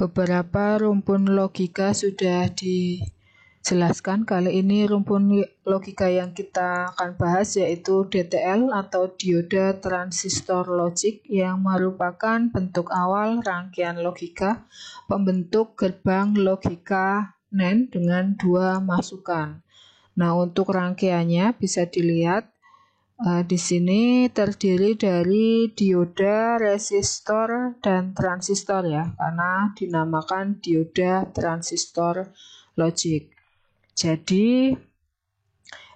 Beberapa rumpun logika sudah dijelaskan. Kali ini rumpun logika yang kita akan bahas yaitu DTL atau dioda transistor logic, yang merupakan bentuk awal rangkaian logika pembentuk gerbang logika NAND dengan dua masukan. Nah, untuk rangkaiannya bisa dilihat di sini terdiri dari dioda, resistor, dan transistor ya, karena dinamakan dioda transistor logic. Jadi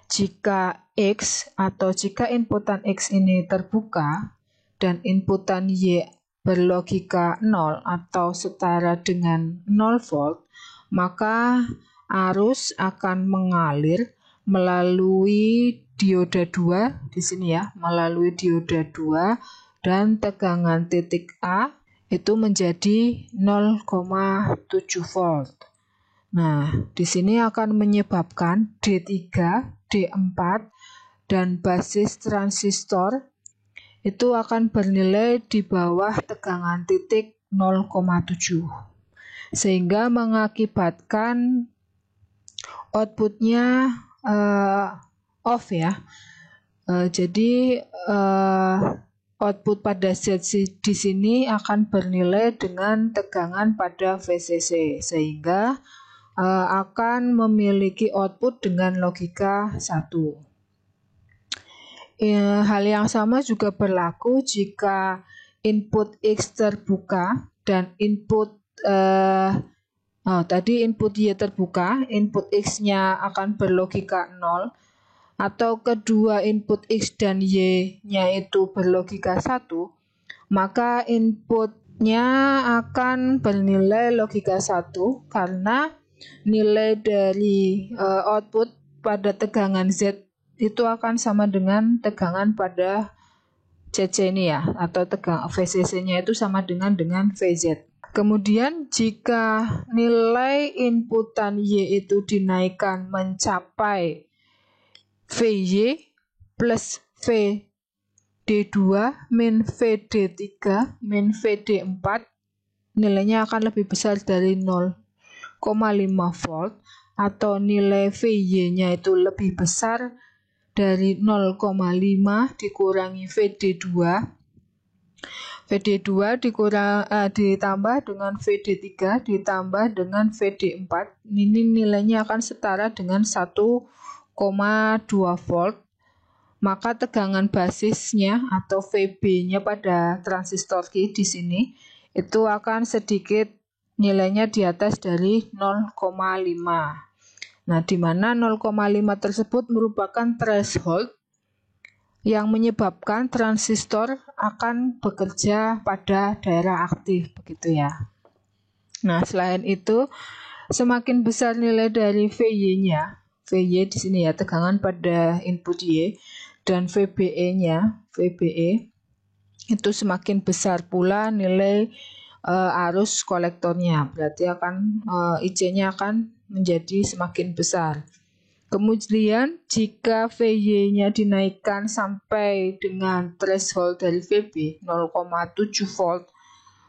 jika X atau jika inputan X ini terbuka dan inputan Y berlogika 0 atau setara dengan 0 volt, maka arus akan mengalir melalui dioda 2 di sini ya, melalui dioda 2, dan tegangan titik A itu menjadi 0,7 volt. Nah, di sini akan menyebabkan D3, D4 dan basis transistor itu akan bernilai di bawah tegangan titik 0,7, sehingga mengakibatkan outputnya off ya. Jadi output pada Z di sini akan bernilai dengan tegangan pada VCC, sehingga akan memiliki output dengan logika 1. Hal yang sama juga berlaku jika input X terbuka dan input tadi input Y terbuka, input X-nya akan berlogika 0, atau kedua input X dan Y-nya itu berlogika 1, maka inputnya akan bernilai logika 1 karena nilai dari output pada tegangan Z itu akan sama dengan tegangan pada CC ini ya, atau tegangan VCC-nya itu sama dengan VZ. Kemudian jika nilai inputan Y itu dinaikkan mencapai VY plus VD2 min VD3 min VD4, nilainya akan lebih besar dari 0,5 volt, atau nilai VY-nya itu lebih besar dari 0,5 dikurangi VD2. VD2 ditambah dengan VD3 ditambah dengan VD4, ini nilainya akan setara dengan 1,2 volt. Maka tegangan basisnya atau VB-nya pada transistor Q di sini itu akan sedikit nilainya di atas dari 0,5. Nah, di mana 0,5 tersebut merupakan threshold yang menyebabkan transistor akan bekerja pada daerah aktif, begitu ya. Nah, selain itu, semakin besar nilai dari VY-nya, VY di sini ya, tegangan pada input Y, dan VBE-nya, VBE itu semakin besar pula nilai arus kolektornya, berarti akan IC-nya akan menjadi semakin besar. Kemudian jika VY-nya dinaikkan sampai dengan threshold dari VB 0,7 volt,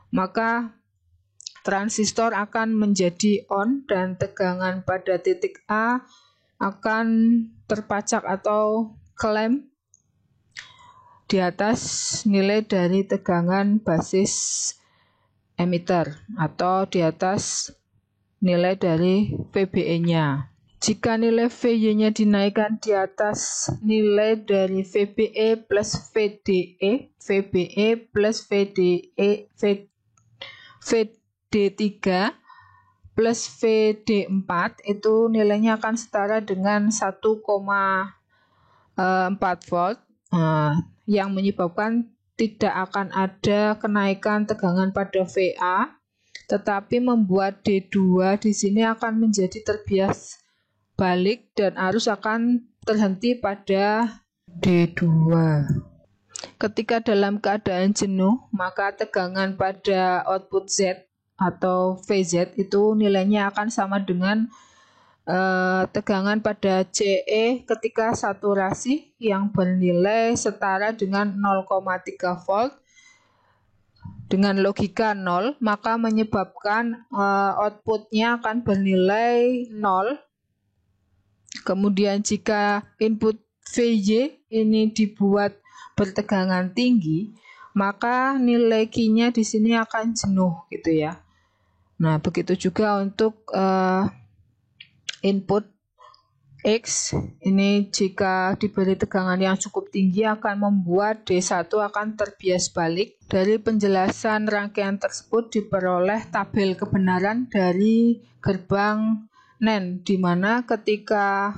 maka transistor akan menjadi on dan tegangan pada titik A akan terpacak atau klem di atas nilai dari tegangan basis emitter atau di atas nilai dari VBE-nya. Jika nilai VY-nya dinaikkan di atas nilai dari VBE plus VDE, VBE plus VDE, VD3 plus VD4, itu nilainya akan setara dengan 1,4 volt, yang menyebabkan tidak akan ada kenaikan tegangan pada VA, tetapi membuat D2 di sini akan menjadi terbias balik dan arus akan terhenti pada D2. Ketika dalam keadaan jenuh, maka tegangan pada output Z atau VZ itu nilainya akan sama dengan tegangan pada CE ketika saturasi, yang bernilai setara dengan 0,3 volt dengan logika 0, maka menyebabkan outputnya akan bernilai 0. Kemudian jika input VY ini dibuat bertegangan tinggi, maka nilai Q-nya di sini akan jenuh gitu ya. Nah, begitu juga untuk input X ini jika diberi tegangan yang cukup tinggi akan membuat D1 akan terbias balik. Dari penjelasan rangkaian tersebut diperoleh tabel kebenaran dari gerbang NAND, di mana ketika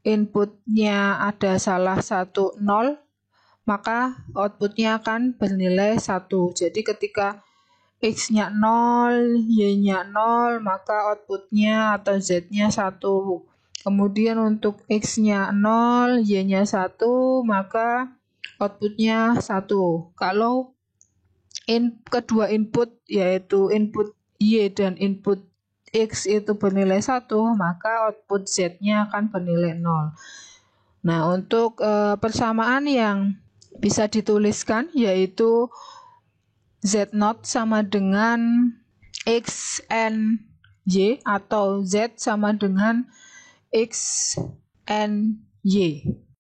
inputnya ada salah satu 0, maka outputnya akan bernilai 1. Jadi ketika X-nya 0, Y-nya 0, maka outputnya atau Z-nya 1. Kemudian untuk X-nya 0, Y-nya 1, maka outputnya 1. Kalau kedua input yaitu input Y dan input X itu bernilai 1, maka output Z-nya akan bernilai 0. Nah, untuk persamaan yang bisa dituliskan yaitu Z0 sama dengan X N Y atau Z sama dengan X N Y.